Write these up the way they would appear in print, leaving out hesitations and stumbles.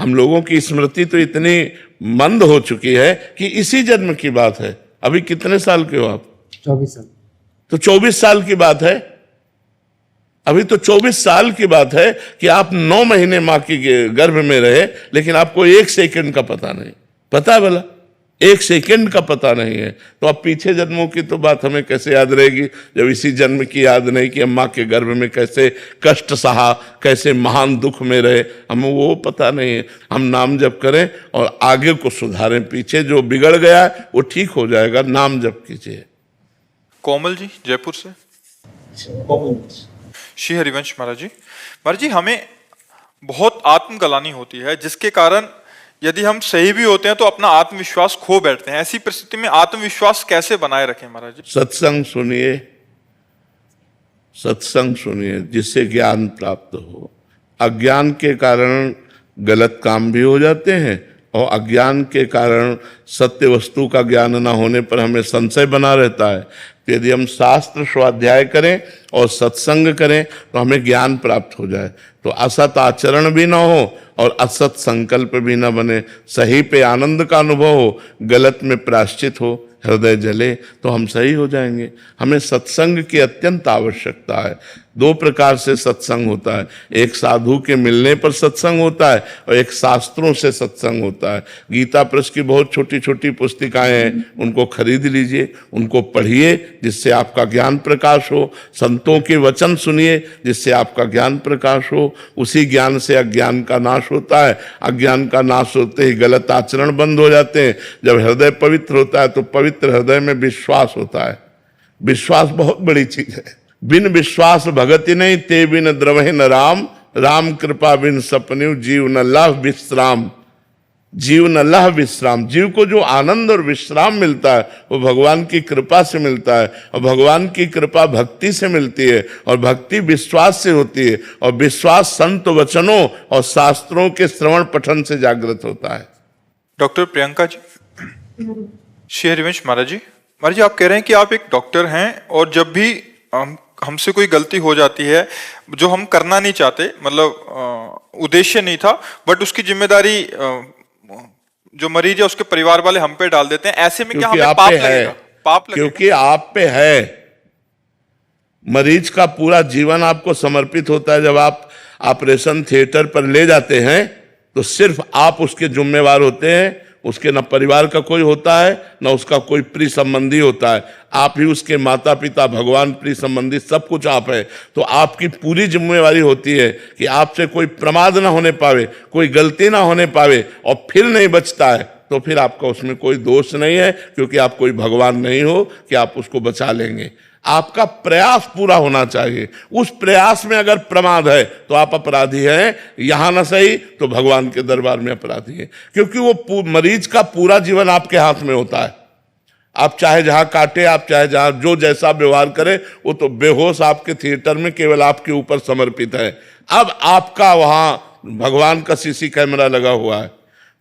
हम लोगों की स्मृति तो इतनी मंद हो चुकी है कि इसी जन्म की बात है। अभी कितने साल के हो आप? 24 साल। तो 24 साल की बात है। अभी तो 24 साल की बात है कि आप 9 महीने मां की गर्भ में रहे, लेकिन आपको 1 सेकंड का पता नहीं। पता है भला? 1 सेकंड का पता नहीं है। तो अब पीछे जन्मों की तो बात हमें कैसे याद रहेगी जब इसी जन्म की याद नहीं कि मां के गर्भ में कैसे कष्ट सहा, कैसे महान दुख में रहे, हमें वो पता नहीं है। हम नाम जप करें और आगे को सुधारें, पीछे जो बिगड़ गया है वो ठीक हो जाएगा। नाम जप कीजिए। कोमल जी जयपुर से। श्री हरिवंश महाराज जी। महाराज जी, हमें बहुत आत्मग्लानि होती है जिसके कारण यदि हम सही भी होते हैं तो अपना आत्मविश्वास खो बैठते हैं। ऐसी परिस्थिति में आत्मविश्वास कैसे बनाए रखें महाराज जी? सत्संग सुनिए, सत्संग सुनिए जिससे ज्ञान प्राप्त हो। अज्ञान के कारण गलत काम भी हो जाते हैं और अज्ञान के कारण सत्य वस्तु का ज्ञान न होने पर हमें संशय बना रहता है। तो यदि हम शास्त्र स्वाध्याय करें और सत्संग करें तो हमें ज्ञान प्राप्त हो जाए, तो असत आचरण भी ना हो और असत संकल्प भी ना बने, सही पे आनंद का अनुभव हो, गलत में प्रायश्चित हो, हृदय जले, तो हम सही हो जाएंगे। हमें सत्संग की अत्यंत आवश्यकता है। 2 प्रकार से सत्संग होता है, एक साधु के मिलने पर सत्संग होता है और एक शास्त्रों से सत्संग होता है। गीता प्रेस की बहुत छोटी छोटी पुस्तिकाएं हैं, उनको खरीद लीजिए, उनको पढ़िए जिससे आपका ज्ञान प्रकाश हो। संतों के वचन सुनिए जिससे आपका ज्ञान प्रकाश हो। उसी ज्ञान से अज्ञान का नाश होता है। अज्ञान का नाश होते ही गलत आचरण बंद हो जाते हैं। जब हृदय पवित्र होता है तो पवित्र हृदय में विश्वास होता है। विश्वास बहुत बड़ी चीज है। बिन विश्वास भगति नहीं, ते बिन द्रवहि न राम, राम कृपा बिन सपन्यु, जीव न लह विश्राम। जीव न लह विश्राम, जीव को जो आनंद और विश्राम मिलता है वो भगवान की कृपा से मिलता है, और भगवान की कृपा भक्ति से मिलती है, और भक्ति विश्वास से होती है, और विश्वास संत वचनों और शास्त्रों के श्रवण पठन से जागृत होता है। डॉक्टर प्रियंका जी। श्री हरिवंश महाराज जी। महाराज जी, आप कह रहे हैं कि आप एक डॉक्टर हैं और जब भी हमसे कोई गलती हो जाती है जो हम करना नहीं चाहते, मतलब उद्देश्य नहीं था, बट उसकी जिम्मेदारी जो मरीज है उसके परिवार वाले हम पे डाल देते हैं, ऐसे में क्या हमें पाप लगेगा? पाप लगेगा क्योंकि आप पे है। मरीज का पूरा जीवन आपको समर्पित होता है। जब आप ऑपरेशन थिएटर पर ले जाते हैं तो सिर्फ आप उसके जिम्मेवार होते हैं। उसके न परिवार का कोई होता है, न उसका कोई प्रिय संबंधी होता है। आप ही उसके माता पिता, भगवान, प्रिय संबंधी, सब कुछ आप है। तो आपकी पूरी जिम्मेवारी होती है कि आपसे कोई प्रमाद ना होने पावे, कोई गलती ना होने पावे, और फिर नहीं बचता है तो फिर आपका उसमें कोई दोष नहीं है, क्योंकि आप कोई भगवान नहीं हो कि आप उसको बचा लेंगे। आपका प्रयास पूरा होना चाहिए। उस प्रयास में अगर प्रमाद है तो आप अपराधी हैं, यहां ना सही तो भगवान के दरबार में अपराधी हैं, क्योंकि वो मरीज का पूरा जीवन आपके हाथ में होता है। आप चाहे जहां काटे, आप चाहे जहां जो जैसा व्यवहार करे, वो तो बेहोश आपके थिएटर में केवल आपके ऊपर समर्पित है। अब आपका वहां भगवान का सीसी कैमरा लगा हुआ है,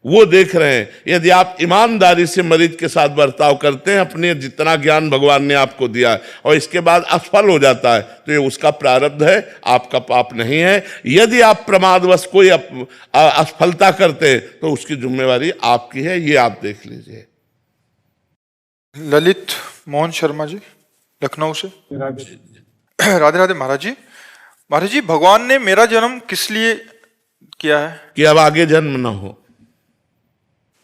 वो देख रहे हैं। यदि आप ईमानदारी से मरीज के साथ बर्ताव करते हैं, अपने जितना ज्ञान भगवान ने आपको दिया है, और इसके बाद असफल हो जाता है, तो ये उसका प्रारब्ध है, आपका पाप नहीं है। यदि आप प्रमादवश कोई असफलता करते हैं तो उसकी जिम्मेवारी आपकी है, ये आप देख लीजिए। ललित मोहन शर्मा जी लखनऊ से। राधे राधे महाराज जी। महाराज जी, भगवान ने मेरा जन्म किस लिए किया है? कि अब आगे जन्म ना हो,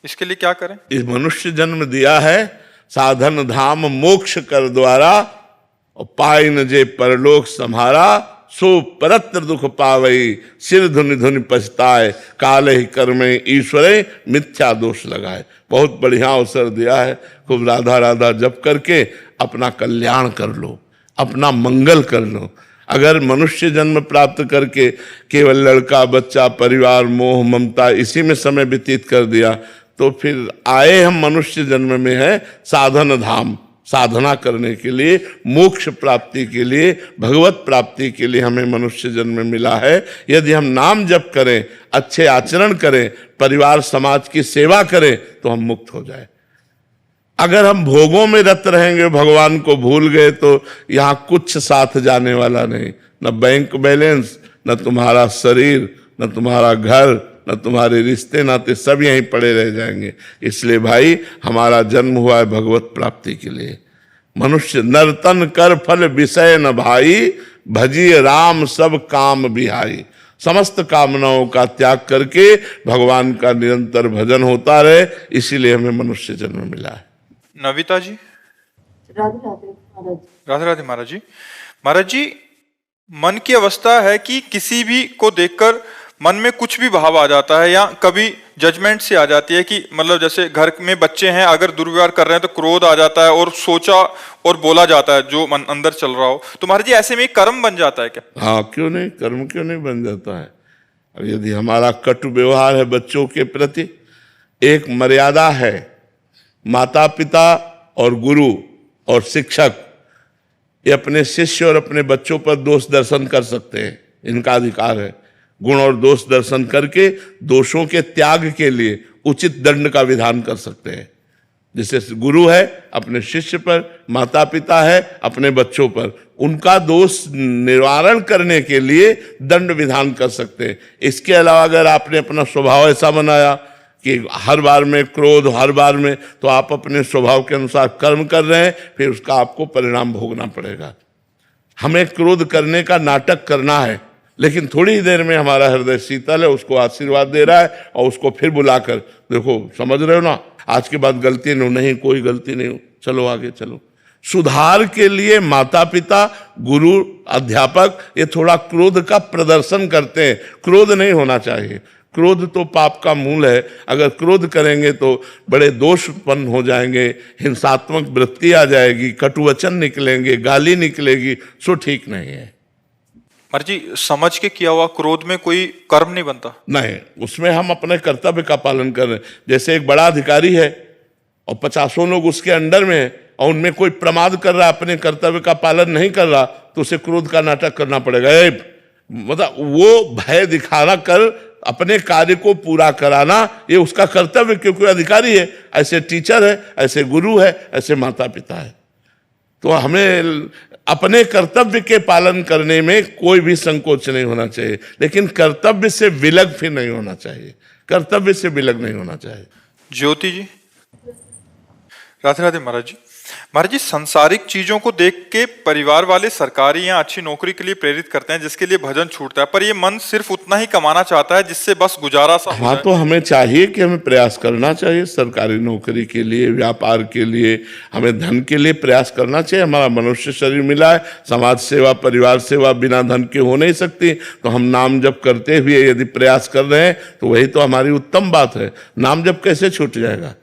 इसके लिए क्या करें? इस मनुष्य जन्म दिया है साधन धाम मोक्ष कर द्वारा, और पाई न जे परलोक सम्हारा, सो परत्र दुख पावई, सिर धुनि धुनि पछताए, काले ही कर्मे ईश्वरे मिथ्या दोष लगाए। बहुत बढ़िया अवसर दिया है। खूब राधा राधा जप करके अपना कल्याण कर लो, अपना मंगल कर लो। अगर मनुष्य जन्म प्राप्त करके केवल लड़का बच्चा परिवार मोह ममता इसी में समय व्यतीत कर दिया, तो फिर आए हम मनुष्य जन्म में है साधन धाम, साधना करने के लिए, मोक्ष प्राप्ति के लिए, भगवत प्राप्ति के लिए हमें मनुष्य जन्म मिला है। यदि हम नाम जप करें, अच्छे आचरण करें, परिवार समाज की सेवा करें, तो हम मुक्त हो जाए। अगर हम भोगों में रत रहेंगे, भगवान को भूल गए, तो यहाँ कुछ साथ जाने वाला नहीं। न बैंक बैलेंस, न तुम्हारा शरीर, न तुम्हारा घर, न तुम्हारे रिश्ते नाते, सब यहीं पड़े रह जाएंगे। इसलिए भाई हमारा जन्म हुआ है भगवत प्राप्ति के लिए। मनुष्य नर्तन कर फल विषय न भाई, भजिए राम सब काम बिहाई। समस्त कामनाओं का त्याग करके भगवान का निरंतर भजन होता रहे, इसीलिए हमें मनुष्य जन्म मिला है। नविता जी। राधे राधे महाराज। राधे राधे महाराज जी। महाराज जी, मन की अवस्था है कि किसी भी को देखकर मन में कुछ भी भाव आ जाता है, या कभी जजमेंट से आ जाती है कि मतलब जैसे घर में बच्चे हैं, अगर दुर्व्यवहार कर रहे हैं तो क्रोध आ जाता है और सोचा और बोला जाता है जो मन अंदर चल रहा हो। तो महाराज जी, ऐसे में एक कर्म बन जाता है क्या? हाँ, क्यों नहीं, कर्म क्यों नहीं बन जाता है। अब यदि हमारा कटु व्यवहार है बच्चों के प्रति, एक मर्यादा है, माता पिता और गुरु और शिक्षक ये अपने शिष्य और अपने बच्चों पर दोष दर्शन कर सकते हैं, इनका अधिकार है। गुण और दोष दर्शन करके दोषों के त्याग के लिए उचित दंड का विधान कर सकते हैं। जैसे गुरु है अपने शिष्य पर, माता पिता है अपने बच्चों पर, उनका दोष निवारण करने के लिए दंड विधान कर सकते हैं। इसके अलावा अगर आपने अपना स्वभाव ऐसा बनाया कि हर बार में क्रोध, हर बार में, तो आप अपने स्वभाव के अनुसार कर्म कर रहे हैं, फिर उसका आपको परिणाम भोगना पड़ेगा। हमें क्रोध करने का नाटक करना है, लेकिन थोड़ी ही देर में हमारा हृदय शीतल है, उसको आशीर्वाद दे रहा है और उसको फिर बुलाकर, देखो समझ रहे हो ना, आज के बाद गलती नहीं, कोई गलती नहीं, चलो आगे चलो। सुधार के लिए माता पिता, गुरु, अध्यापक ये थोड़ा क्रोध का प्रदर्शन करते हैं। क्रोध नहीं होना चाहिए, क्रोध तो पाप का मूल है। अगर क्रोध करेंगे तो बड़े दोष उत्पन्न हो जाएंगे, हिंसात्मक वृत्ति आ जाएगी, कटुवचन निकलेंगे, गाली निकलेगी, सो ठीक नहीं है। महाराज जी, समझ के किया हुआ क्रोध में कोई कर्म नहीं बनता? नहीं, उसमें हम अपने कर्तव्य का पालन कर रहे हैं। जैसे एक बड़ा अधिकारी है और 50 लोग उसके अंडर में हैं और उनमें कोई प्रमाद कर रहा, अपने कर्तव्य का पालन नहीं कर रहा, तो उसे क्रोध का नाटक करना पड़ेगा। मतलब वो भय दिखाना कर अपने कार्य को पूरा कराना, ये उसका कर्तव्य, क्योंकि अधिकारी है, ऐसे टीचर है, ऐसे गुरु है, ऐसे माता पिता है। तो हमें अपने कर्तव्य के पालन करने में कोई भी संकोच नहीं होना चाहिए, लेकिन कर्तव्य से विलग फिर नहीं होना चाहिए, कर्तव्य से विलग नहीं होना चाहिए। ज्योति जी। राधे राधे महाराज जी। महाराज जी, सांसारिक चीजों को देख के परिवार वाले सरकारी या अच्छी नौकरी के लिए प्रेरित करते हैं, जिसके लिए भजन छूटता है, पर ये मन सिर्फ उतना ही कमाना चाहता है जिससे बस गुजारा सा हो हाँ, जाए। तो हमें चाहिए कि हमें प्रयास करना चाहिए, सरकारी नौकरी के लिए, व्यापार के लिए, हमें धन के लिए प्रयास करना चाहिए। हमारा मनुष्य शरीर मिला है, समाज सेवा, परिवार सेवा बिना धन के हो नहीं सकती। तो हम नाम जप करते हुए यदि प्रयास कर रहे हैं तो वही तो हमारी उत्तम बात है। नाम जप कैसे छूट जाएगा?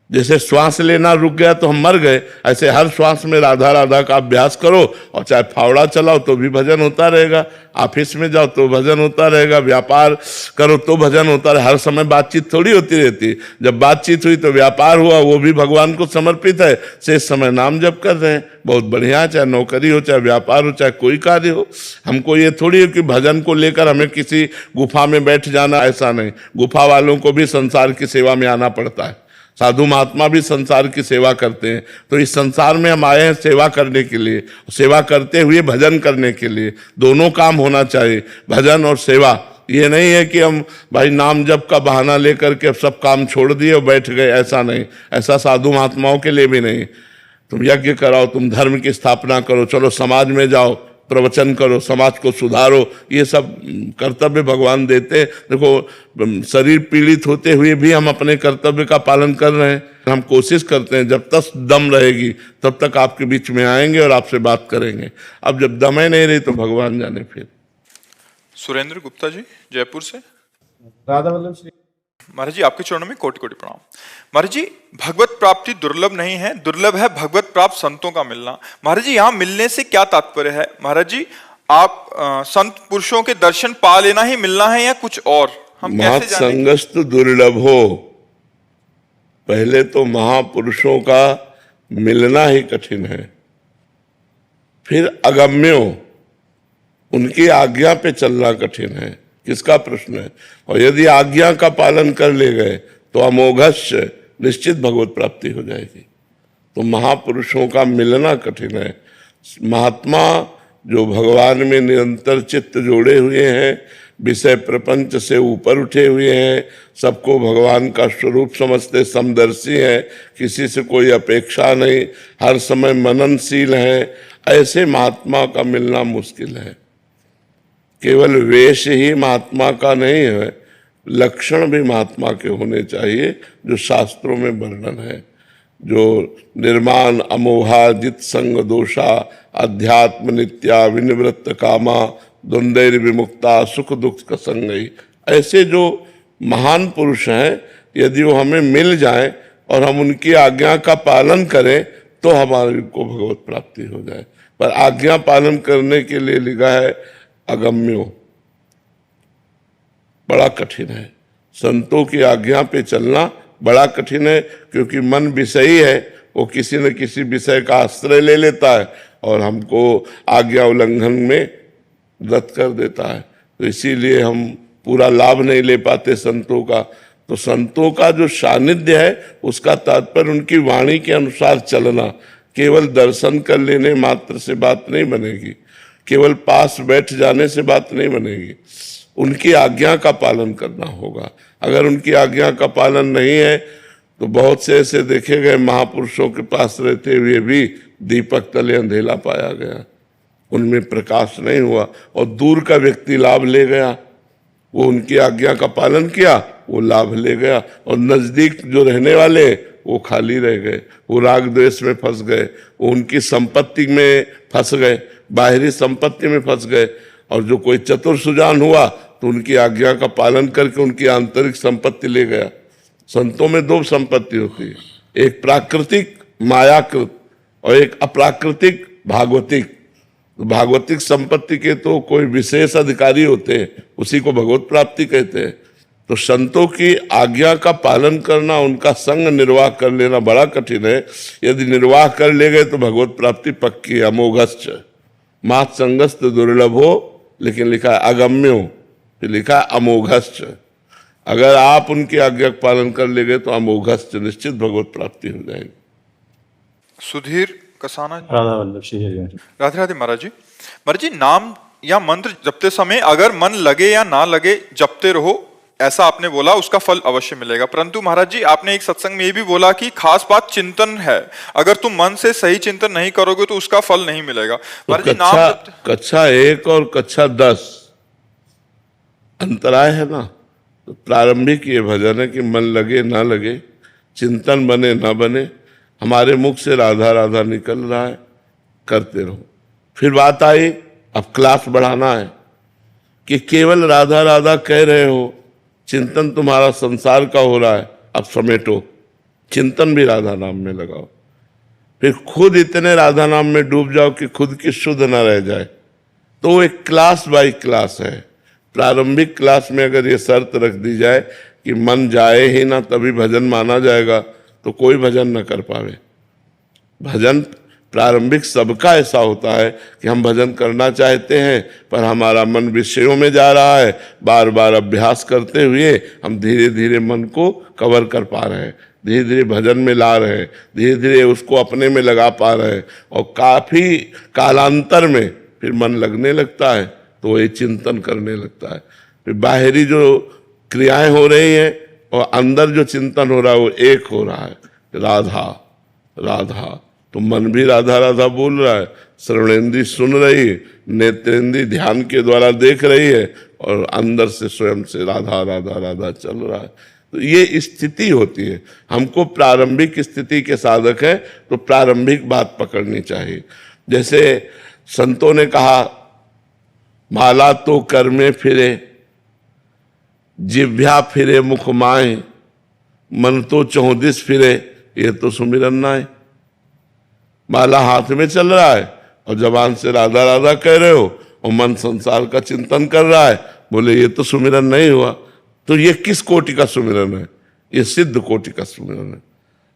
जैसे श्वास लेना रुक गया तो हम मर गए, ऐसे हर श्वास में राधा राधा का अभ्यास करो, और चाहे फावड़ा चलाओ तो भी भजन होता रहेगा, ऑफिस में जाओ तो भजन होता रहेगा, व्यापार करो तो भजन होता रहे। हर समय बातचीत थोड़ी होती रहती, जब बातचीत हुई तो व्यापार हुआ, वो भी भगवान को समर्पित है, शेष समय नाम जप कर रहे हैं, बहुत बढ़िया। चाहे नौकरी हो, चाहे व्यापार हो, चाहे कोई कार्य हो। हमको ये थोड़ी है कि भजन को लेकर हमें किसी गुफा में बैठ जाना, ऐसा नहीं। गुफा वालों को भी संसार की सेवा में आना पड़ता है, साधु महात्मा भी संसार की सेवा करते हैं। तो इस संसार में हम आए हैं सेवा करने के लिए, सेवा करते हुए भजन करने के लिए। दोनों काम होना चाहिए, भजन और सेवा। ये नहीं है कि हम भाई नाम जप का बहाना लेकर के सब काम छोड़ दिए और बैठ गए, ऐसा नहीं। ऐसा साधु महात्माओं के लिए भी नहीं। तुम यज्ञ कराओ, तुम धर्म की स्थापना करो, चलो समाज में जाओ, प्रवचन करो, समाज को सुधारो, ये सब कर्तव्य भगवान देते। देखो, शरीर पीड़ित होते हुए भी हम अपने कर्तव्य का पालन कर रहे हैं। हम कोशिश करते हैं जब तक दम रहेगी तब तक आपके बीच में आएंगे और आपसे बात करेंगे। अब जब दम नहीं रही तो भगवान जाने। फिर सुरेंद्र गुप्ता जी, जयपुर से। राधा वल्लभ श्री। महाराज जी, आपके चरणों में कोटि कोटि प्रणाम। महाराज जी, भगवत प्राप्ति दुर्लभ नहीं है, दुर्लभ है भगवत प्राप्त संतों का मिलना। महाराज जी, यहाँ मिलने से क्या तात्पर्य है? महाराज जी, आप संत पुरुषों के दर्शन पा लेना ही मिलना है या कुछ और? हम कैसे जानेंगे? महत्संगस्तु दुर्लभ हो, पहले तो महापुरुषों का मिलना ही कठिन है, फिर अगम्यो उनकी आज्ञा पे चलना कठिन है। किसका प्रश्न है? और यदि आज्ञा का पालन कर ले गए तो अमोघस्य निश्चित भगवत प्राप्ति हो जाएगी। तो महापुरुषों का मिलना कठिन है। महात्मा जो भगवान में निरंतर चित्त जोड़े हुए हैं, विषय प्रपंच से ऊपर उठे हुए हैं, सबको भगवान का स्वरूप समझते, समदर्शी हैं, किसी से कोई अपेक्षा नहीं, हर समय मननशील हैं, ऐसे महात्मा का मिलना मुश्किल है। केवल वेश ही महात्मा का नहीं है, लक्षण भी महात्मा के होने चाहिए जो शास्त्रों में वर्णन है, जो निर्माण अमोहा जित संग दोषा अध्यात्म नित्या विनिवृत्त कामा द्वंद्वैर विमुक्ता सुख दुख का संगई, ऐसे जो महान पुरुष हैं, यदि वो हमें मिल जाए और हम उनकी आज्ञा का पालन करें तो हमारे को भगवत प्राप्ति हो जाए। पर आज्ञा पालन करने के लिए लिखा है अगम्यो, बड़ा कठिन है। संतों की आज्ञा पे चलना बड़ा कठिन है, क्योंकि मन विषयी है, वो किसी न किसी विषय का आश्रय ले लेता है और हमको आज्ञा उल्लंघन में रद्द कर देता है। तो इसीलिए हम पूरा लाभ नहीं ले पाते संतों का। तो संतों का जो सानिध्य है उसका तात्पर्य उनकी वाणी के अनुसार चलना, केवल दर्शन कर लेने मात्र से बात नहीं बनेगी, केवल पास बैठ जाने से बात नहीं बनेगी, उनकी आज्ञा का पालन करना होगा। अगर उनकी आज्ञा का पालन नहीं है तो बहुत से ऐसे देखे गए महापुरुषों के पास रहते हुए भी दीपक तले अंधेला पाया गया, उनमें प्रकाश नहीं हुआ और दूर का व्यक्ति लाभ ले गया। वो उनकी आज्ञा का पालन किया, वो लाभ ले गया, और नजदीक जो रहने वाले वो खाली रह गए, वो राग द्वेष में फंस गए, वो उनकी संपत्ति में फंस गए, बाहरी संपत्ति में फंस गए। और जो कोई चतुर सुजान हुआ तो उनकी आज्ञा का पालन करके उनकी आंतरिक संपत्ति ले गया। संतों में दो संपत्ति होती है, एक प्राकृतिक मायाकृत और एक अप्राकृतिक भागवतिक। भागवतिक संपत्ति के तो कोई विशेष अधिकारी होते हैं, उसी को भगवत प्राप्ति कहते हैं। तो संतों की आज्ञा का पालन करना, उनका संग निर्वाह कर लेना बड़ा कठिन है। यदि निर्वाह कर ले गए तो भगवत प्राप्ति पक्की है। अमोघश्च मात संगस्त दुर्लभो, लेकिन लिखा है अगम्यो, फिर लिखा है अमोघश्च। अगर आप उनकी आज्ञा का पालन कर ले गए तो अमोघश्च, निश्चित भगवत प्राप्ति हो जाएगी। सुधीर कसाना। राधा वल्लभ श्री हरिवंश। राधे राधे महाराज जी। महाराज जी, नाम या मंत्र जपते समय अगर मन लगे या ना लगे जपते रहो, ऐसा आपने बोला, उसका फल अवश्य मिलेगा। परंतु महाराज जी, आपने एक सत्संग में ये भी बोला कि खास बात चिंतन है, अगर तुम मन से सही चिंतन नहीं करोगे तो उसका फल नहीं मिलेगा। महाराज जी, नाम कक्षा 1 और कक्षा 10 अंतराय है ना। तो प्रारंभिक ये भजन है कि मन लगे ना लगे, चिंतन बने ना बने, हमारे मुख से राधा राधा निकल रहा है, करते रहो। फिर बात आई, अब क्लास बढ़ाना है कि केवल राधा राधा कह रहे हो, चिंतन तुम्हारा संसार का हो रहा है, अब समेटो, चिंतन भी राधा नाम में लगाओ। फिर खुद इतने राधा नाम में डूब जाओ कि खुद की शुद्ध ना रह जाए। तो वो एक क्लास बाय क्लास है। प्रारंभिक क्लास में अगर ये शर्त रख दी जाए कि मन जाए ही ना तभी भजन माना जाएगा, तो कोई भजन न कर पावे। भजन प्रारंभिक सबका ऐसा होता है कि हम भजन करना चाहते हैं पर हमारा मन विषयों में जा रहा है। बार बार अभ्यास करते हुए हम धीरे धीरे मन को कवर कर पा रहे हैं, धीरे धीरे भजन में ला रहे हैं, धीरे धीरे उसको अपने में लगा पा रहे हैं, और काफी कालांतर में फिर मन लगने लगता है तो ये चिंतन करने लगता है। फिर बाहरी जो क्रियाएं हो रही हैं और अंदर जो चिंतन हो रहा है वो एक हो रहा है, राधा राधा। तो मन भी राधा राधा बोल रहा है, श्रवणेंद्री सुन रही है, नेत्रेंद्री ध्यान के द्वारा देख रही है, और अंदर से स्वयं से राधा राधा राधा चल रहा है। तो ये स्थिति होती है। हमको प्रारंभिक स्थिति के साधक है तो प्रारंभिक बात पकड़नी चाहिए। जैसे संतों ने कहा, माला तो कर में फिरे, जिह्वा फिरे मुख माए, मन तो चौदिस फिरे, ये तो सुमिरन ना है। माला हाथ में चल रहा है और जबान से राधा राधा कह रहे हो और मन संसार का चिंतन कर रहा है, बोले ये तो सुमिरन नहीं हुआ। तो ये किस कोटि का सुमिरन है? ये सिद्ध कोटि का सुमिरन है।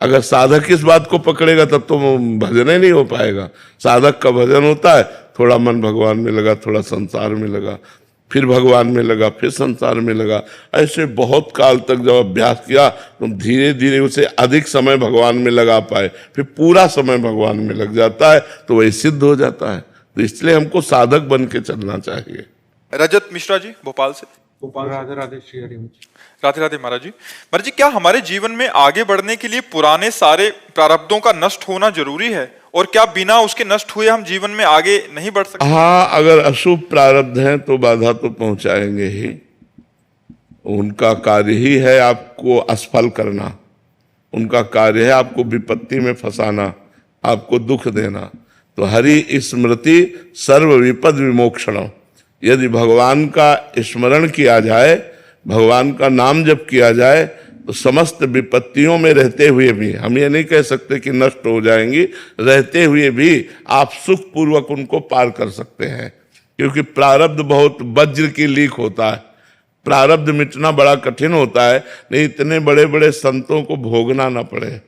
अगर साधक इस बात को पकड़ेगा तब तो भजन ही नहीं हो पाएगा। साधक का भजन होता है, थोड़ा मन भगवान में लगा, थोड़ा संसार में लगा, फिर भगवान में लगा, फिर संसार में लगा। ऐसे बहुत काल तक जब अभ्यास किया तो धीरे धीरे उसे अधिक समय भगवान में लगा पाए, फिर पूरा समय भगवान में लग जाता है, तो वही सिद्ध हो जाता है। तो इसलिए हमको साधक बन के चलना चाहिए। रजत मिश्रा जी भोपाल से। गोपाल राधे राधे श्री हरिवंश। राधे राधे महाराज जी। महाराज जी, क्या हमारे जीवन में आगे बढ़ने के लिए पुराने सारे प्रारब्धों का नष्ट होना जरूरी है, और क्या बिना उसके नष्ट हुए हम जीवन में आगे नहीं बढ़ सकते? हाँ, अगर अशुभ प्रारब्ध हैं तो बाधा तो पहुंचाएंगे ही। उनका कार्य ही है आपको असफल करना, उनका कार्य है आपको विपत्ति में फंसाना, आपको दुख देना। तो हरि स्मृति सर्व विपद विमोक्षण, यदि भगवान का स्मरण किया जाए, भगवान का नाम जप किया जाए, तो समस्त विपत्तियों में रहते हुए भी, हम ये नहीं कह सकते कि नष्ट हो जाएंगी, रहते हुए भी आप सुख पूर्वक उनको पार कर सकते हैं। क्योंकि प्रारब्ध बहुत वज्र की लीक होता है, प्रारब्ध मिटना बड़ा कठिन होता है। नहीं इतने बड़े बड़े संतों को भोगना ना पड़े।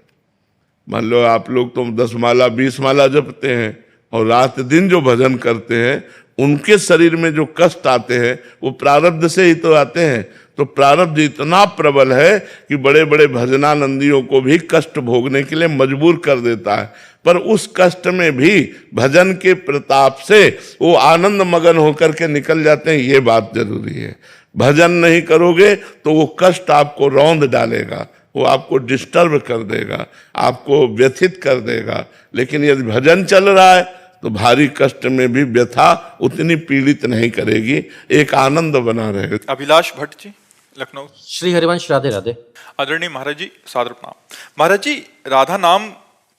मान लो आप लोग तो 10 माला 20 माला जपते हैं और रात दिन जो भजन करते हैं, उनके शरीर में जो कष्ट आते हैं वो प्रारब्ध से ही तो आते हैं। तो प्रारब्ध इतना प्रबल है कि बड़े बड़े भजनानंदियों को भी कष्ट भोगने के लिए मजबूर कर देता है। पर उस कष्ट में भी भजन के प्रताप से वो आनंद मगन होकर के निकल जाते हैं, ये बात जरूरी है। भजन नहीं करोगे तो वो कष्ट आपको रौंद डालेगा, वो आपको डिस्टर्ब कर देगा, आपको व्यथित कर देगा। लेकिन यदि भजन चल रहा है तो भारी कष्ट में भी व्यथा उतनी पीड़ित नहीं करेगी, एक आनंद बना रहेगा। अभिलाष भट्ट जी लखनऊ। श्री हरिवंश राधे राधे। आदरणीय महाराज जी, सादर प्रणाम। महाराज जी, राधा नाम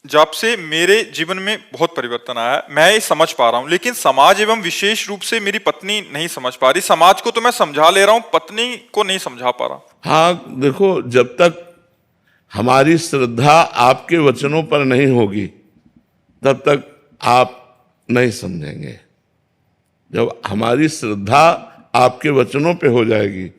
जाप से मेरे जीवन में बहुत परिवर्तन आया, मैं ये समझ पा रहा हूँ, लेकिन समाज एवं विशेष रूप से मेरी पत्नी नहीं समझ पा रही। समाज को तो मैं समझा ले रहा हूँ, पत्नी को नहीं समझा पा रहा। हाँ देखो, जब तक हमारी श्रद्धा आपके वचनों पर नहीं होगी तब तक आप नहीं समझेंगे। जब हमारी श्रद्धा आपके वचनों पे हो जाएगी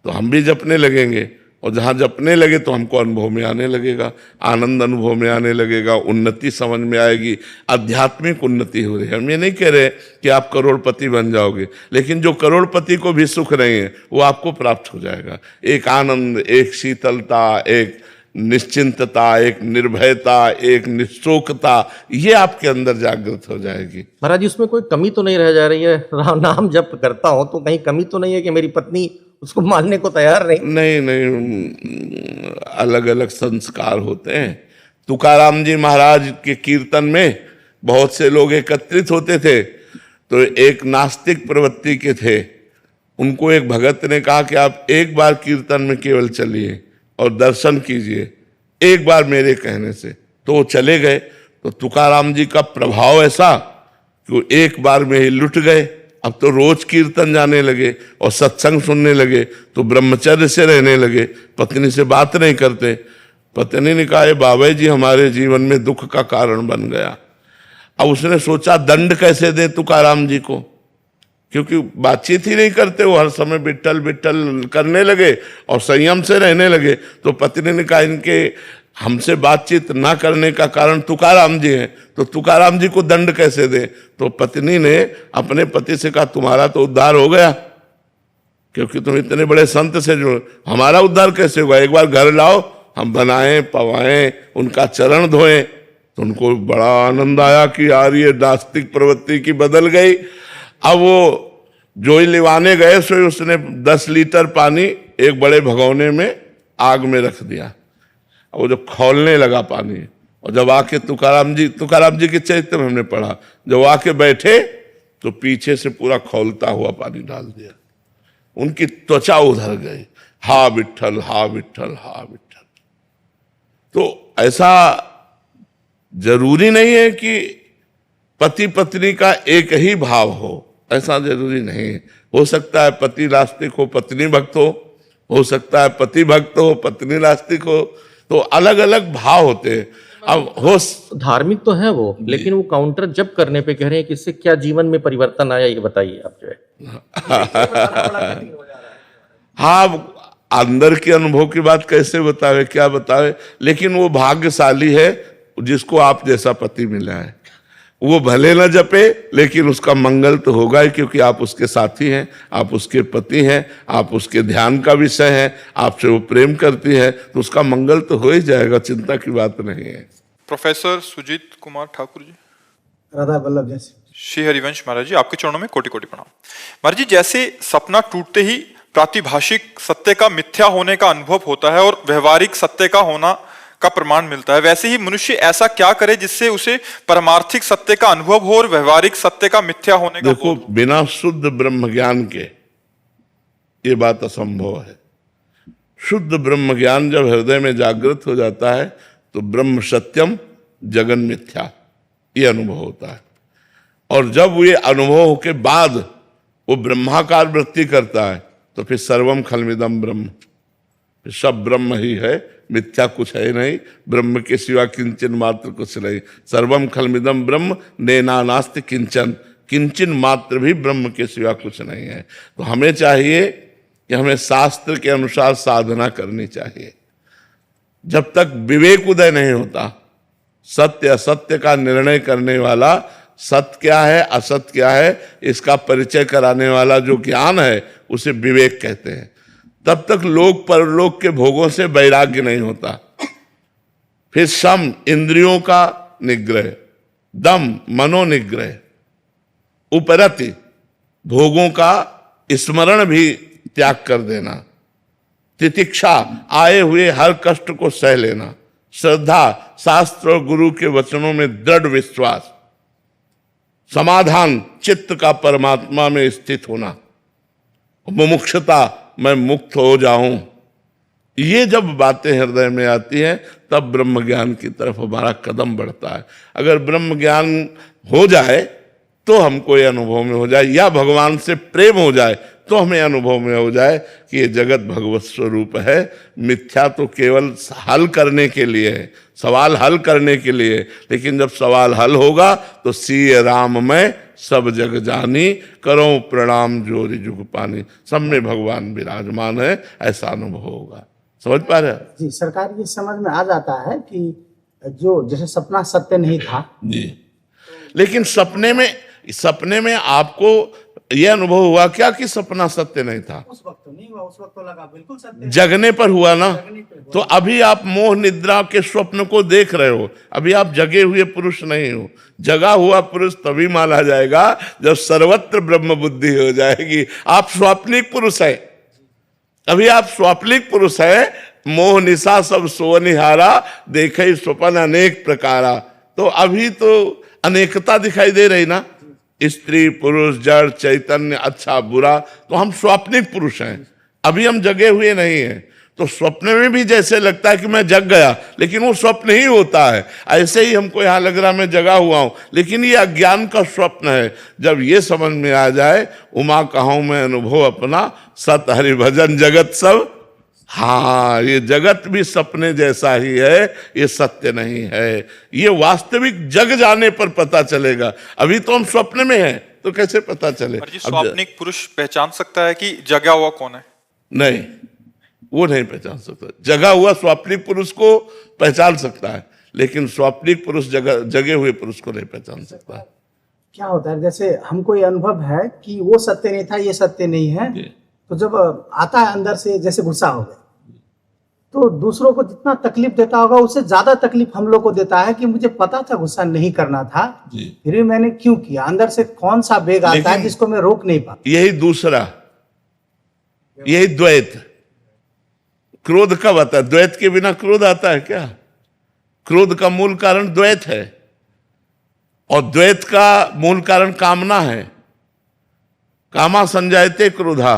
तो हम भी जपने लगेंगे, और जहाँ जपने लगे तो हमको अनुभव में आने लगेगा, आनंद अनुभव में आने लगेगा, उन्नति समझ में आएगी, आध्यात्मिक उन्नति हो रही है। हम ये नहीं कह रहे कि आप करोड़पति बन जाओगे, लेकिन जो करोड़पति को भी सुख नहीं है वो आपको प्राप्त हो जाएगा। एक आनंद, एक शीतलता, एक निश्चिंतता, एक निर्भयता, एक निश्चोकता, ये आपके अंदर जागृत हो जाएगी। महाराज जी, उसमें कोई कमी तो नहीं रह जा रही है? राम नाम जप करता हूं तो कहीं कमी तो नहीं है कि मेरी पत्नी उसको मानने को तैयार नहीं? नहीं नहीं, अलग अलग संस्कार होते हैं। तुकाराम जी महाराज के कीर्तन में बहुत से लोग एकत्रित होते थे, तो एक नास्तिक प्रवृत्ति के थे, उनको एक भगत ने कहा कि आप एक बार कीर्तन में केवल चलिए और दर्शन कीजिए, एक बार मेरे कहने से। तो वो चले गए, तो तुकाराम जी का प्रभाव ऐसा कि वो एक बार में ही लुट गए। अब तो रोज कीर्तन जाने लगे और सत्संग सुनने लगे, तो ब्रह्मचर्य से रहने लगे, पत्नी से बात नहीं करते। पत्नी ने कहा, बाबा जी हमारे जीवन में दुख का कारण बन गया। अब उसने सोचा दंड कैसे दे तुकाराम जी को, क्योंकि बातचीत ही नहीं करते, वो हर समय बिट्टल बिट्टल करने लगे और संयम से रहने लगे। तो पत्नी ने कहा, इनके हमसे बातचीत ना करने का कारण तुकाराम जी हैं, तो तुकाराम जी को दंड कैसे दें? तो पत्नी ने अपने पति से कहा, तुम्हारा तो उद्धार हो गया, क्योंकि तुम इतने बड़े संत से जुड़े, हमारा उद्धार कैसे होगा? एक बार घर लाओ, हम बनाएं पवाएं, उनका चरण धोएं। तो उनको बड़ा आनंद आया कि यार ये नास्तिक प्रवृत्ति की बदल गई। अब वो जो ही लिवाने गए सो उसने 10 लीटर पानी एक बड़े भगोने में आग में रख दिया। वो जब खौलने लगा पानी, और जब आके तुकाराम जी के चरित्र में हमने पढ़ा, जब आके बैठे तो पीछे से पूरा खौलता हुआ पानी डाल दिया, उनकी त्वचा उधर गई। हा विठ्ठल, हा विठ्ठल, हा विठ्ठल। तो ऐसा जरूरी नहीं है कि पति पत्नी का एक ही भाव हो, ऐसा जरूरी नहीं है। हो सकता है पति नास्तिक हो, पत्नी भक्त हो सकता है पति भक्त हो, पत्नी नास्तिक हो, तो अलग अलग भाव होते हैं। अब हो धार्मिक तो है वो, लेकिन वो काउंटर जब करने पे कह रहे हैं कि इससे क्या जीवन में परिवर्तन आया, ये बताइए आप जो है। हाँ, अंदर के अनुभव की बात कैसे बतावे, क्या बतावे? लेकिन वो भाग्यशाली है जिसको आप जैसा पति मिला है। वो भले न जपे, लेकिन उसका मंगल तो होगा ही, क्योंकि आप उसके साथी हैं, आप उसके पति हैं, आप उसके ध्यान का विषय हैं, आपसे वो प्रेम करती है, तो उसका मंगल तो हो ही जाएगा, चिंता की बात नहीं है। प्रोफेसर सुजीत कुमार ठाकुर जी। राधा वल्लभ जैसे। श्री हरिवंश महाराज जी, आपके चरणों में कोटि कोटि प्रणाम। महाराज जी, जैसे सपना टूटते ही प्रातिभाषिक सत्य का मिथ्या होने का अनुभव होता है और व्यवहारिक सत्य का होना का प्रमाण मिलता है, वैसे ही मनुष्य ऐसा क्या करे जिससे उसे परमार्थिक सत्य का अनुभव हो और व्यवहारिक सत्य का मिथ्या होने का देखो, बिना शुद्ध ब्रह्म ज्ञान के ये बात असंभव है। शुद्ध ब्रह्म ज्ञान जब हृदय में जागृत हो जाता है तो ब्रह्म सत्यम जगन मिथ्या ये अनुभव होता है। और जब ये अनुभव के बाद वो ब्रह्माकार वृत्ति करता है तो फिर सर्वम खलमिदम ब्रह्म, फिर सब ब्रह्म ही है, मिथ्या कुछ है नहीं, ब्रह्म के सिवा किंचन मात्र कुछ नहीं। सर्वम खलमिदम ब्रह्म नेना नास्ति किंचन, किंचन मात्र भी ब्रह्म के सिवा कुछ नहीं है। तो हमें चाहिए कि हमें शास्त्र के अनुसार साधना करनी चाहिए। जब तक विवेक उदय नहीं होता, सत्य असत्य का निर्णय करने वाला, सत्य क्या है असत्य क्या है इसका परिचय कराने वाला जो ज्ञान है उसे विवेक कहते हैं, तब तक लोक परलोक के भोगों से वैराग्य नहीं होता। फिर सम इंद्रियों का निग्रह, दम मनोनिग्रह, उपरति भोगों का स्मरण भी त्याग कर देना, तितिक्षा आए हुए हर कष्ट को सह लेना, श्रद्धा शास्त्र और गुरु के वचनों में दृढ़ विश्वास, समाधान चित्त का परमात्मा में स्थित होना, मुमुक्षुता मैं मुक्त हो जाऊं, ये जब बातें हृदय में आती हैं तब ब्रह्म ज्ञान की तरफ हमारा कदम बढ़ता है। अगर ब्रह्म ज्ञान हो जाए तो हमको ये अनुभव में हो जाए, या भगवान से प्रेम हो जाए तो हमें अनुभव में हो जाए कि ये जगत भगवत स्वरूप है, मिथ्या तो केवल हल करने के लिए है, सवाल हल करने के लिए। लेकिन जब सवाल हल होगा तो सीय राम में सब जग जानी, करो प्रणाम जोरी जुग पानी, सब में भगवान विराजमान है, ऐसा अनुभव होगा। समझ पा रहे हैं जी? सरकार ये समझ में आ जाता है कि जो जैसे सपना सत्य नहीं था जी, लेकिन सपने में आपको यह अनुभव हुआ क्या कि सपना सत्य नहीं था? उस वक्त तो नहीं हुआ, उस वक्त तो लगा बिल्कुल सत्य है। जगने पर हुआ ना। तो अभी आप मोह निद्रा के स्वप्न को देख रहे हो, अभी आप जगे हुए पुरुष नहीं हो। जगा हुआ पुरुष तभी माना जाएगा जब सर्वत्र ब्रह्म बुद्धि हो जाएगी। आप स्वाप्निक पुरुष है, अभी आप स्वाप्निक पुरुष है। मोह निशा सब सोनिहारा, देखे स्वप्न अनेक प्रकारा। तो अभी तो अनेकता दिखाई दे रही ना, स्त्री पुरुष जड़ चैतन्य अच्छा बुरा, तो हम स्वाप्निक पुरुष हैं, अभी हम जगे हुए नहीं हैं। तो स्वप्न में भी जैसे लगता है कि मैं जग गया, लेकिन वो स्वप्न ही होता है। ऐसे ही हमको यहाँ लग रहा मैं जगा हुआ हूँ, लेकिन ये अज्ञान का स्वप्न है। जब ये समझ में आ जाए, उमा कहूँ मैं अनुभव अपना, सत हरि भजन जगत सब, हाँ ये जगत भी सपने जैसा ही है, ये सत्य नहीं है। ये वास्तविक जग जाने पर पता चलेगा। अभी तो हम स्वप्न में हैं, तो कैसे पता चले? स्वाप्निक पुरुष पहचान सकता है कि जगा हुआ कौन है? नहीं, वो नहीं पहचान सकता। जगा हुआ स्वाप्निक पुरुष को पहचान सकता है, लेकिन स्वाप्निक पुरुष जगे हुए पुरुष को नहीं पहचान सकता। क्या होता है, जैसे हमको ये अनुभव है कि वो सत्य नहीं था, ये सत्य नहीं है, तो जब आता है अंदर से जैसे गुस्सा हो गया, तो दूसरों को जितना तकलीफ देता होगा उससे ज्यादा तकलीफ हम लोग को देता है कि मुझे पता था गुस्सा नहीं करना था, फिर भी मैंने क्यों किया। अंदर से कौन सा वेग आता है जिसको मैं रोक नहीं पाता। यही दूसरा, यही द्वैत। क्रोध कब आता है? द्वैत के बिना क्रोध आता है क्या? क्रोध का मूल कारण द्वैत है, और द्वैत का मूल कारण कामना है। कामा संजायते क्रोधा,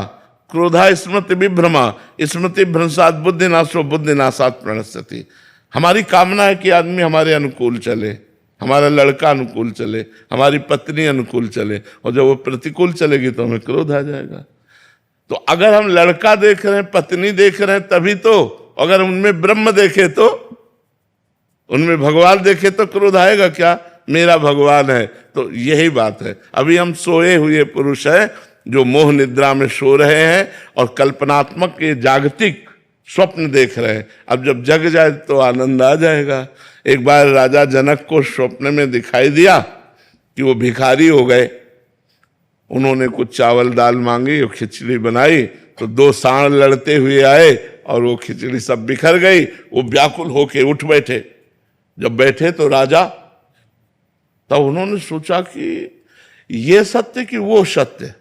क्रोधा स्मृति विभ्रमा, स्मृति भ्रंशात बुद्धिनाशो बुद्धिनाशात प्रणश्यति। हमारी कामना है कि आदमी हमारे अनुकूल चले, हमारा लड़का अनुकूल चले, हमारी पत्नी अनुकूल चले, और जब वो प्रतिकूल चलेगी तो हमें क्रोध आ जाएगा। तो अगर हम लड़का देख रहे हैं, पत्नी देख रहे हैं, तभी तो, अगर उनमें ब्रह्म देखे तो, उनमें भगवान देखे तो क्रोध आएगा क्या? मेरा भगवान है। तो यही बात है। अभी हम सोए हुए पुरुष हैं जो मोह निद्रा में सो रहे हैं और कल्पनात्मक ये जागतिक स्वप्न देख रहे हैं। अब जब जग जाए तो आनंद आ जाएगा। एक बार राजा जनक को स्वप्न में दिखाई दिया कि वो भिखारी हो गए। उन्होंने कुछ चावल दाल मांगी और खिचड़ी बनाई, तो दो सांड लड़ते हुए आए और वो खिचड़ी सब बिखर गई। वो व्याकुल होके उठ बैठे। जब बैठे तो राजा तब उन्होंने सोचा कि ये सत्य कि वो सत्य।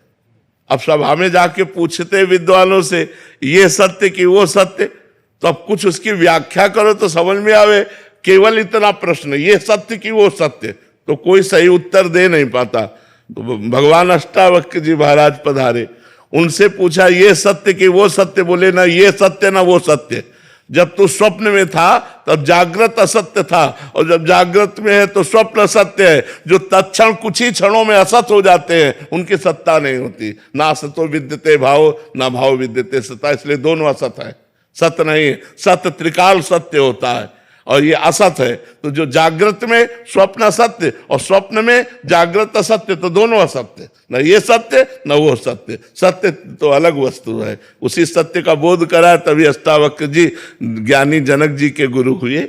अब सभा में जाके पूछते विद्वानों से ये सत्य कि वो सत्य, तो अब कुछ उसकी व्याख्या करो तो समझ में आवे। केवल इतना प्रश्न, ये सत्य कि वो सत्य, तो कोई सही उत्तर दे नहीं पाता। तो भगवान अष्टावक्र जी महाराज पधारे, उनसे पूछा ये सत्य कि वो सत्य, बोले ना ये सत्य ना वो सत्य। जब तू स्वप्न में था तब जागृत असत्य था, और जब जागृत में है तो स्वप्न असत्य है। जो तत्क्षण कुछ ही क्षणों में असत हो जाते हैं उनकी सत्ता नहीं होती। ना असतो विद्यते भाव, ना भाव विद्यते सत्ता, इसलिए दोनों असत है, सत्य नहीं है। सत्य त्रिकाल सत्य होता है और ये असत है। तो जो जागृत में स्वप्न असत्य और स्वप्न में जागृत असत्य, तो दोनों असत्य, न ये सत्य न वो सत्य। सत्य तो अलग वस्तु है। उसी सत्य का बोध करा तभी अष्टावक्र जी ज्ञानी जनक जी के गुरु हुए।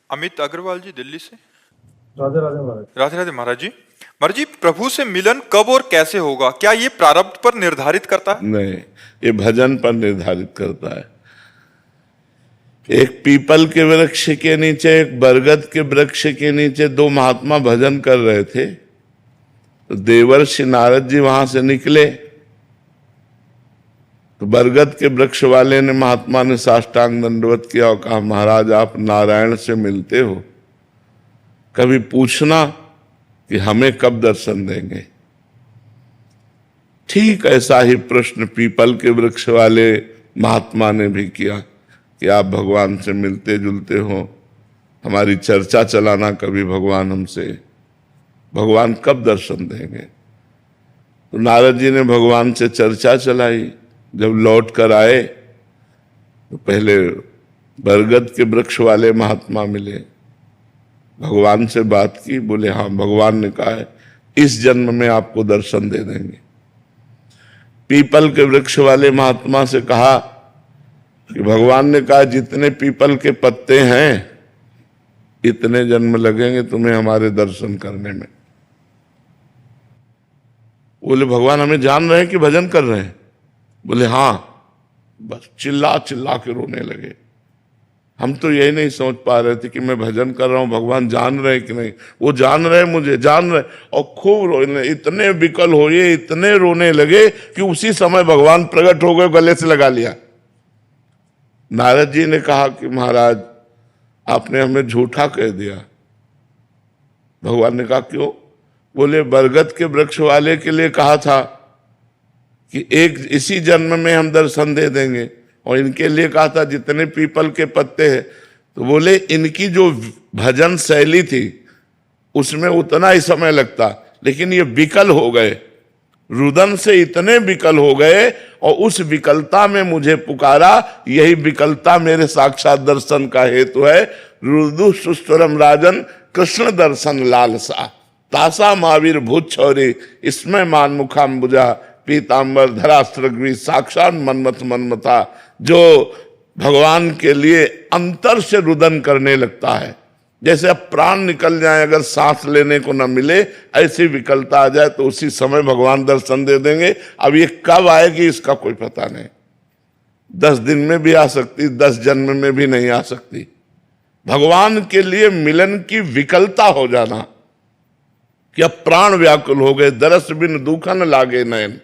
अमित अग्रवाल जी दिल्ली से। राधे राधे महाराज। राधे राधे महाराज जी। महाराज जी, प्रभु से मिलन कब और कैसे होगा? क्या ये प्रारब्ध पर निर्धारित करता है? नहीं, ये भजन पर निर्धारित करता है। एक पीपल के वृक्ष के नीचे, एक बरगद के वृक्ष के नीचे दो महात्मा भजन कर रहे थे। तो देवर्षि नारद जी वहां से निकले, तो बरगद के वृक्ष वाले ने, महात्मा ने साष्टांग दंडवत किया और कहा महाराज आप नारायण से मिलते हो, कभी पूछना कि हमें कब दर्शन देंगे। ठीक ऐसा ही प्रश्न पीपल के वृक्ष वाले महात्मा ने भी किया कि आप भगवान से मिलते जुलते हो, हमारी चर्चा चलाना कभी भगवान हमसे, भगवान कब दर्शन देंगे। तो नारद जी ने भगवान से चर्चा चलाई। जब लौट कर आए तो पहले बरगद के वृक्ष वाले महात्मा मिले, भगवान से बात की, बोले हाँ भगवान ने कहा है इस जन्म में आपको दर्शन दे देंगे। पीपल के वृक्ष वाले महात्मा से कहा कि भगवान ने कहा जितने पीपल के पत्ते हैं इतने जन्म लगेंगे तुम्हें हमारे दर्शन करने में। बोले भगवान हमें जान रहे हैं कि भजन कर रहे हैं? बोले हाँ। बस चिल्ला चिल्ला के रोने लगे। हम तो यही नहीं समझ पा रहे थे कि मैं भजन कर रहा हूं, भगवान जान रहे कि नहीं। वो जान रहे, मुझे जान रहे, और खूब रोने, इतने विकल हुए, इतने रोने लगे कि उसी समय भगवान प्रकट हो गए, गले से लगा लिया। नारद जी ने कहा कि महाराज आपने हमें झूठा कह दिया। भगवान ने कहा क्यों? बोले बरगद के वृक्ष वाले के लिए कहा था कि एक इसी जन्म में हम दर्शन दे देंगे, और इनके लिए कहा था जितने पीपल के पत्ते हैं। तो बोले इनकी जो भजन शैली थी उसमें उतना ही समय लगता, लेकिन ये विकल हो गए, रुदन से इतने विकल हो गए, और उस विकलता में मुझे पुकारा। यही विकलता मेरे साक्षात दर्शन का हेतु है। रुदु सुस्वरम राजन कृष्ण दर्शन लालसा, तासा महावीर भूत छौरी, इसमें मान मुखाम्बुजा, पीताम्बर धरा सृग्वी, साक्षात मनमथ मनमथा। जो भगवान के लिए अंतर से रुदन करने लगता है, जैसे अब प्राण निकल जाए, अगर सांस लेने को न मिले, ऐसी विकलता आ जाए तो उसी समय भगवान दर्शन दे देंगे। अब ये कब आएगी इसका कोई पता नहीं। 10 दिन में भी आ सकती, 10 जन्म में भी नहीं आ सकती। भगवान के लिए मिलन की विकलता हो जाना कि अब प्राण व्याकुल हो गए, दरस बिन दुखन लागे नयन।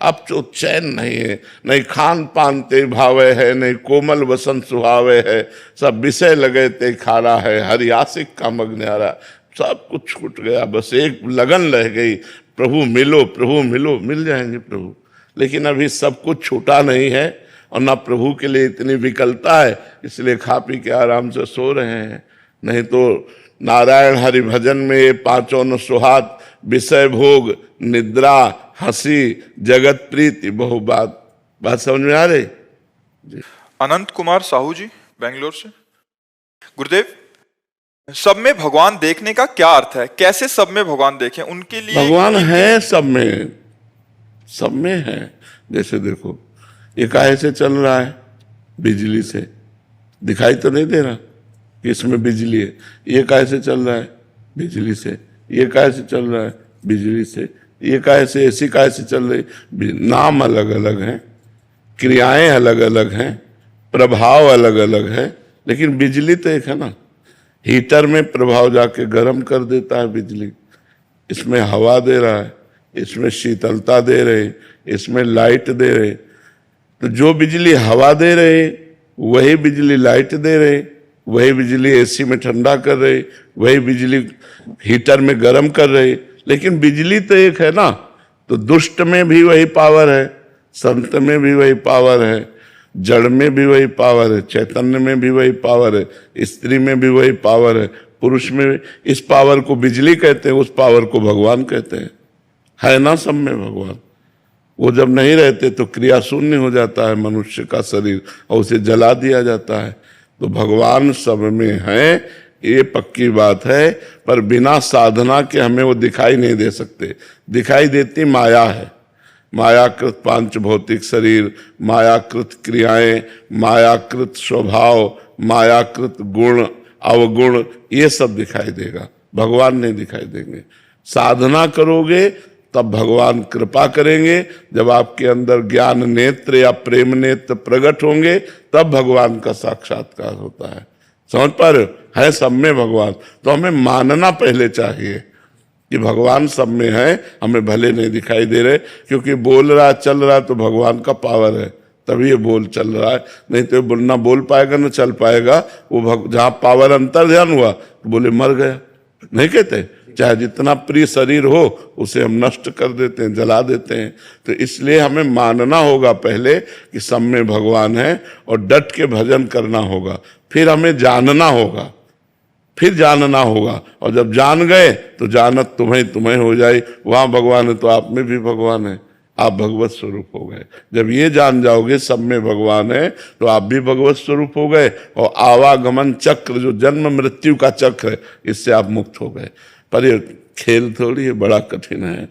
अब तो चैन नहीं है, नहीं खान पान ते भावे है, नहीं कोमल वसन सुहावे है, सब विषय लगे ते खारा है, हरि आशिक का मग्न्यारा। सब कुछ छूट गया, बस एक लगन रह गई, प्रभु मिलो प्रभु मिलो। मिल जाएंगे प्रभु, लेकिन अभी सब कुछ छूटा नहीं है, और ना प्रभु के लिए इतनी विकलता है, इसलिए खा पी के आराम से सो रहे हैं। नहीं तो नारायण हरि भजन में ये पांचों न सुहात, विषय भोग, निद्रा, हंसी, जगत प्रीति, बहु बात समझ में आ रही? अनंत कुमार साहू जी बेंगलोर से। गुरुदेव, सब में भगवान देखने का क्या अर्थ है? कैसे सब में भगवान देखें? उनके लिए भगवान है सब में, सब में है। जैसे देखो ये काहे से चल रहा है? बिजली से। दिखाई तो नहीं दे रहा कि इसमें बिजली है। ये काहे से चल रहा है? बिजली से। ये काहे से चल रहा है? बिजली से। ये काहे से, ऐसी काहे से चल रही? नाम अलग अलग हैं, क्रियाएं अलग अलग हैं, प्रभाव अलग अलग है, लेकिन बिजली तो एक है ना। हीटर में प्रभाव जाके गर्म कर देता है बिजली, इसमें हवा दे रहा है, इसमें शीतलता दे रहे, इसमें लाइट दे रहे। तो जो बिजली हवा दे रहे वही बिजली लाइट दे रहे, वही बिजली एसी में ठंडा कर रहे, वही बिजली हीटर में गर्म कर रहे। लेकिन बिजली तो एक है ना, तो दुष्ट में भी वही पावर है, संत में भी वही पावर है, जड़ में भी वही पावर है, चैतन्य में भी वही पावर है, स्त्री में भी वही पावर है, पुरुष में भी। इस पावर को बिजली कहते हैं, उस पावर को भगवान कहते हैं। है ना सब में भगवान। वो जब नहीं रहते तो क्रिया शून्य हो जाता है मनुष्य का शरीर और उसे जला दिया जाता है। तो भगवान सब में है, ये पक्की बात है, पर बिना साधना के हमें वो दिखाई नहीं दे सकते। दिखाई देती माया है, मायाकृत पांच भौतिक शरीर, मायाकृत क्रियाएं, मायाकृत स्वभाव, मायाकृत गुण अवगुण, ये सब दिखाई देगा, भगवान नहीं दिखाई देंगे। साधना करोगे तब भगवान कृपा करेंगे। जब आपके अंदर ज्ञान नेत्र या प्रेम नेत्र प्रकट होंगे तब भगवान का साक्षात्कार होता है। समझ पा रहे हो? है सब में भगवान, तो हमें मानना पहले चाहिए कि भगवान सब में है, हमें भले नहीं दिखाई दे रहे, क्योंकि बोल रहा चल रहा तो भगवान का पावर है, तभी ये बोल चल रहा है। नहीं तो ना बोल पाएगा ना चल पाएगा। वो जहाँ पावर अंतर ध्यान हुआ तो बोले मर गया, नहीं कहते? चाहे जितना प्रिय शरीर हो उसे हम नष्ट कर देते हैं, जला देते हैं। तो इसलिए हमें मानना होगा पहले कि सब में भगवान है और डट के भजन करना होगा। फिर हमें जानना होगा, फिर जानना होगा, और जब जान गए तो जानत तुम्हें हो जाए। वहां भगवान है तो आप में भी भगवान है, आप भगवत स्वरूप हो गए। जब ये जान जाओगे सब में भगवान है तो आप भी भगवत स्वरूप हो गए, और आवागमन चक्र जो जन्म मृत्यु का चक्र है इससे आप मुक्त हो गए। पर ये खेल थोड़ी है, बड़ा कठिन है।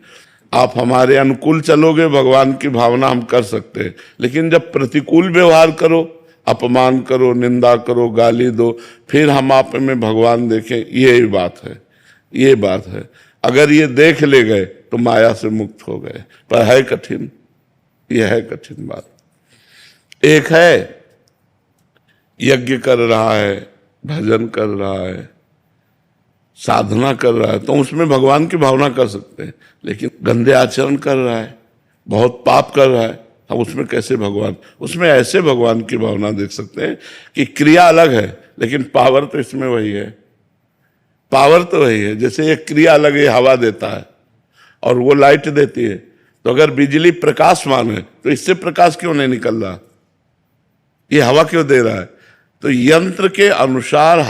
आप हमारे अनुकूल चलोगे भगवान की भावना हम कर सकते हैं, लेकिन जब प्रतिकूल व्यवहार करो, अपमान करो, निंदा करो, गाली दो, फिर हम आप में भगवान देखें, ये बात है, ये बात है। अगर ये देख ले गए तो माया से मुक्त हो गए। पर है कठिन, ये है कठिन बात। एक है यज्ञ कर रहा है, भजन कर रहा है, साधना कर रहा है, तो उसमें भगवान की भावना कर सकते हैं। लेकिन गंदे आचरण कर रहा है, बहुत पाप कर रहा है, हम उसमें कैसे भगवान? उसमें ऐसे भगवान की भावना देख सकते हैं कि क्रिया अलग है लेकिन पावर तो इसमें वही है, पावर तो वही है। जैसे ये क्रिया अलग है, हवा देता है और वो लाइट देती है, तो अगर बिजली प्रकाशमान है तो इससे प्रकाश क्यों नहीं निकल रहा? ये हवा क्यों दे रहा है? तो यंत्र के अनुसार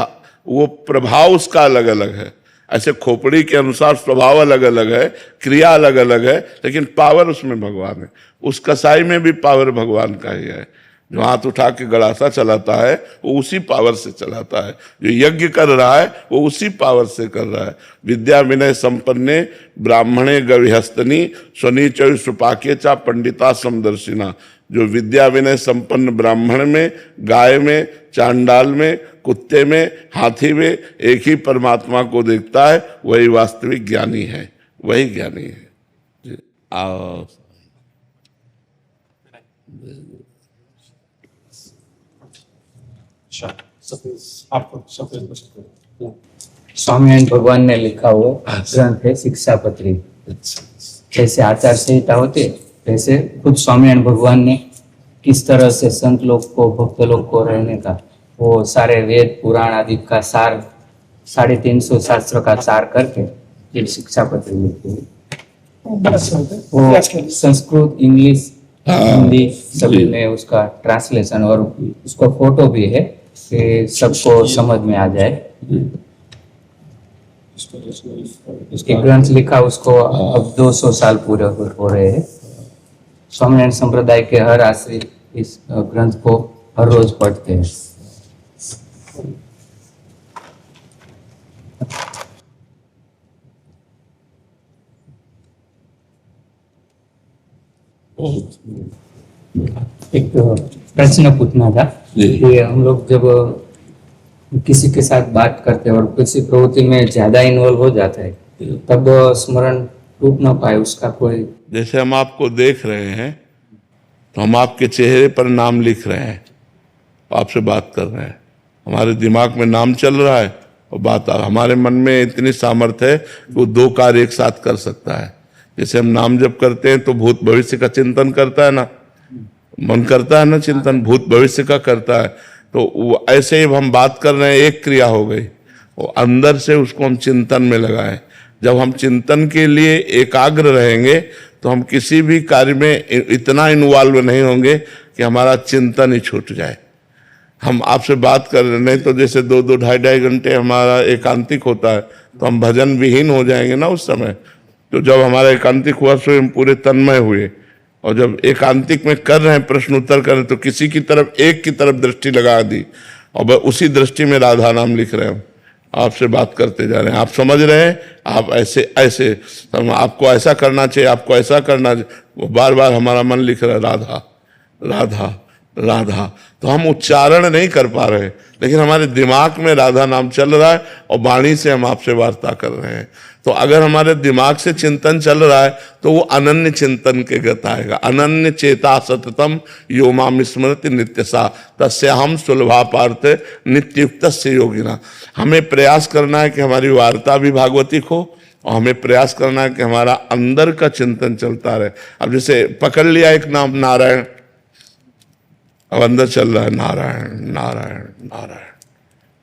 वो प्रभाव उसका अलग अलग है। ऐसे खोपड़ी के अनुसार स्वभाव अलग अलग है, क्रिया अलग अलग है, लेकिन पावर उसमें भगवान है। उस कसाई में भी पावर भगवान का ही है। जो हाथ उठा के गड़ासा चलाता है वो उसी पावर से चलाता है, जो यज्ञ कर रहा है वो उसी पावर से कर रहा है। विद्या विनय संपन्ने ब्राह्मणे गविहस्तनी स्वनीचय सुपाके चा पंडिता समदर्शिना। जो विद्या विनय संपन्न ब्राह्मण में, गाय में, चांडाल में, कुत्ते में, हाथी में एक ही परमात्मा को देखता है, वही वास्तविक ज्ञानी है, वही ज्ञानी है। आओ स्वामीनारायण भगवान ने लिखा हुआ ग्रंथ है शिक्षापत्री। जैसे आचार संहिता होती है वैसे खुद स्वामीनारायण भगवान ने किस तरह से संत लोग को, भक्त लोग को रहने का, वो सारे वेद पुराण आदि का सार, 350 शास्त्र का सार करके ये शिक्षापत्री लिखी है। वो संस्कृत, इंग्लिश, हिंदी सभी में उसका ट्रांसलेशन और उसका फोटो भी है कि सबको समझ में आ जाए। उसके ग्रंथ लिखा उसको अब 200 साल पूरे हो रहे हैं। स्वामीनारायण संप्रदाय के हर आश्रित इस ग्रंथ को हर रोज पढ़ते हैं। एक प्रश्न पूछना था कि हम लोग जब किसी के साथ बात करते हैं और किसी प्रवृत्ति में ज्यादा इन्वॉल्व हो जाता है तब स्मरण टूट ना पाए, उसका कोई? जैसे हम आपको देख रहे हैं तो हम आपके चेहरे पर नाम लिख रहे हैं, आपसे बात कर रहे हैं, हमारे दिमाग में नाम चल रहा है और बात हमारे मन में इतनी सामर्थ्य है कि वो दो कार्य एक साथ कर सकता है। जैसे हम नाम जप करते हैं तो भूत भविष्य का चिंतन करता है ना, मन करता है ना चिंतन, भूत भविष्य का करता है। तो वो ऐसे ही हम बात कर रहे हैं, एक क्रिया हो गई, और अंदर से उसको हम चिंतन में लगाएं। जब हम चिंतन के लिए एकाग्र रहेंगे तो हम किसी भी कार्य में इतना इन्वॉल्व नहीं होंगे कि हमारा चिंतन ही छूट जाए। हम आपसे बात कर रहे, नहीं तो जैसे 2-2, 2.5 घंटे हमारा एकांतिक होता है तो हम भजन विहीन हो जाएंगे ना उस समय। तो जब हमारा एकांतिक हुआ स्वयं पूरे तन्मय हुए, और जब एकांतिक में कर रहे हैं प्रश्न उत्तर कर रहे हैं तो किसी की तरफ, एक की तरफ दृष्टि लगा दी और बस उसी दृष्टि में राधा नाम लिख रहे हैं, आपसे बात करते जा रहे हैं। आप समझ रहे हैं, आप ऐसे ऐसे आपको ऐसा करना चाहिए, आपको ऐसा करना चाहिए, वो बार बार हमारा मन लिख रहा है राधा राधा राधा। तो हम उच्चारण नहीं कर पा रहे, लेकिन हमारे दिमाग में राधा नाम चल रहा है और वाणी से हम आपसे वार्ता कर रहे हैं। तो अगर हमारे दिमाग से चिंतन चल रहा है तो वो अनन्य चिंतन के गत आएगा। अनन्य चेता सततम यो माम स्मृति नित्यसा तस्य हम सुलभा पार्थ नित्युक्त से योगिना। हमें प्रयास करना है कि हमारी वार्ता भी भागवतिक हो, और हमें प्रयास करना है कि हमारा अंदर का चिंतन चलता रहे। अब जैसे पकड़ लिया एक नाम नारायण, अब अंदर चल रहा है नारायण नारायण नारायण,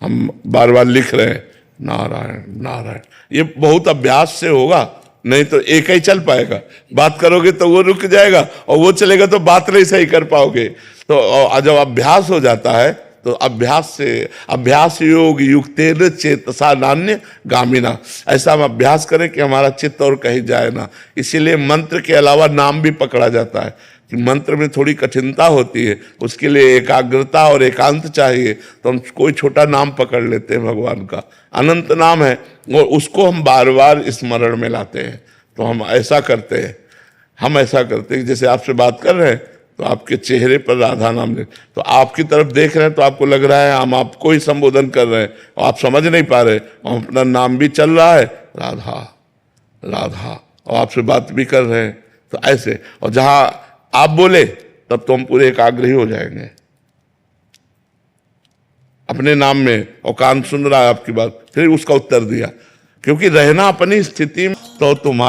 हम बार बार लिख रहे हैं नारायण नारायण। ये बहुत अभ्यास से होगा, नहीं तो एक ही चल पाएगा। बात करोगे तो वो रुक जाएगा, और वो चलेगा तो बात नहीं सही कर पाओगे। तो जब अभ्यास हो जाता है तो अभ्यास से, अभ्यास योग युक्तेन चेतसा नान्य गामिना, ऐसा हम अभ्यास करें कि हमारा चित्त और कहीं जाए ना। इसीलिए मंत्र के अलावा नाम भी पकड़ा जाता है कि मंत्र में थोड़ी कठिनता होती है, उसके लिए एकाग्रता और एकांत चाहिए। तो हम कोई छोटा नाम पकड़ लेते हैं, भगवान का अनंत नाम है, और उसको हम बार बार स्मरण में लाते हैं। तो हम ऐसा करते हैं, हम ऐसा करते हैं, जैसे आपसे बात कर रहे हैं तो आपके चेहरे पर राधा नाम ले, तो आपकी तरफ देख रहे हैं तो आपको लग रहा है हम आपको ही संबोधन कर रहे हैं, और आप समझ नहीं पा रहे, और अपना नाम भी चल रहा है राधा राधा, और आपसे बात भी कर रहे हैं। तो ऐसे, और जहां आप बोले तब तो हम पूरे एकाग्र ही हो जाएंगे अपने नाम में, और कान सुन रहा है आपकी बात, फिर उसका उत्तर दिया, क्योंकि रहना अपनी स्थिति में तो तुम्हारा